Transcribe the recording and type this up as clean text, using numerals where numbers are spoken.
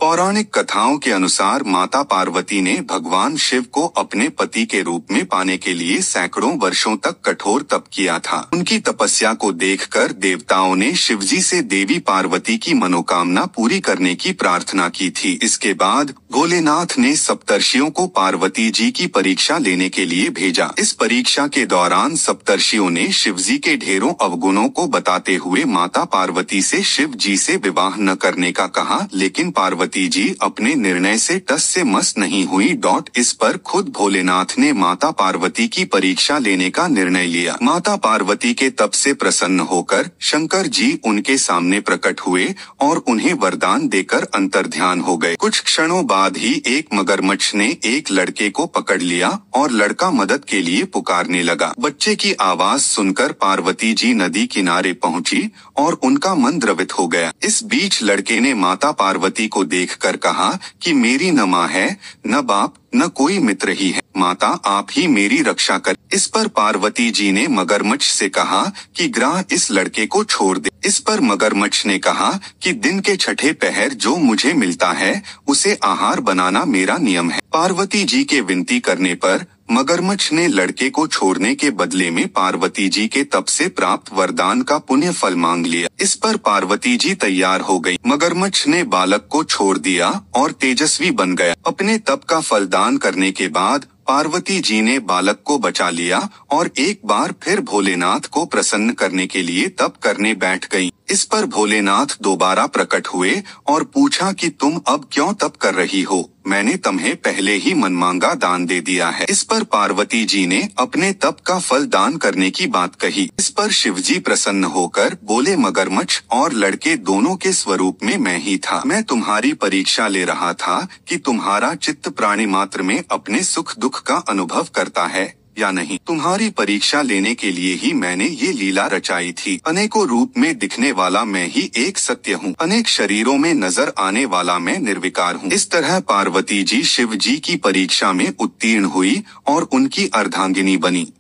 पौराणिक कथाओं के अनुसार माता पार्वती ने भगवान शिव को अपने पति के रूप में पाने के लिए सैकड़ों वर्षों तक कठोर तप किया था। उनकी तपस्या को देखकर देवताओं ने शिवजी से देवी पार्वती की मनोकामना पूरी करने की प्रार्थना की थी। इसके बाद भोलेनाथ ने सप्तर्षियों को पार्वती जी की परीक्षा लेने के लिए भेजा। इस परीक्षा के दौरान सप्तर्षियों ने शिवजी के ढेरों अवगुणों को बताते हुए माता पार्वती से शिव जी से विवाह न करने का कहा, लेकिन पार्वती जी अपने निर्णय से टस से मस नहीं हुई। इस पर खुद भोलेनाथ ने माता पार्वती की परीक्षा लेने का निर्णय लिया। माता पार्वती के तप से प्रसन्न होकर शंकर जी उनके सामने प्रकट हुए और उन्हें वरदान देकर अंतर्ध्यान हो गए। कुछ क्षणों बाद ही एक मगरमच्छ ने एक लड़के को पकड़ लिया और लड़का मदद के लिए पुकारने लगा। बच्चे की आवाज सुनकर पार्वती जी नदी किनारे पहुंची और उनका मन द्रवित हो गया। इस बीच लड़के ने माता पार्वती को देखकर कहा कि मेरी न माँ है, न बाप, न कोई मित्र ही है। माता आप ही मेरी रक्षा कर। इस पर पार्वती जी ने मगरमच्छ से कहा कि ग्राह इस लड़के को छोड़ दे। इस पर मगरमच्छ ने कहा कि दिन के छठे पहर जो मुझे मिलता है उसे आहार बनाना मेरा नियम है। पार्वती जी के विनती करने पर मगरमच्छ ने लड़के को छोड़ने के बदले में पार्वती जी के तप से प्राप्त वरदान का पुण्य फल मांग लिया। इस पर पार्वती जी तैयार हो गई। मगरमच्छ ने बालक को छोड़ दिया और तेजस्वी बन गया। अपने तप का फल दान करने के बाद पार्वती जी ने बालक को बचा लिया और एक बार फिर भोलेनाथ को प्रसन्न करने के लिए तप करने बैठ गईं। इस पर भोलेनाथ दोबारा प्रकट हुए और पूछा कि तुम अब क्यों तप कर रही हो? मैंने तुम्हें पहले ही मनमांगा दान दे दिया है। इस पर पार्वती जी ने अपने तप का फल दान करने की बात कही। इस पर शिवजी प्रसन्न होकर बोले, मगरमच्छ और लड़के दोनों के स्वरूप में मैं ही था। मैं तुम्हारी परीक्षा ले रहा था कि तुम्हारा चित्त प्राणी मात्र में अपने सुख दुख का अनुभव करता है या नहीं। तुम्हारी परीक्षा लेने के लिए ही मैंने ये लीला रचाई थी। अनेकों रूप में दिखने वाला मैं ही एक सत्य हूँ। अनेक शरीरों में नजर आने वाला मैं निर्विकार हूँ। इस तरह पार्वती जी शिव जी की परीक्षा में उत्तीर्ण हुई और उनकी अर्धांगिनी बनी।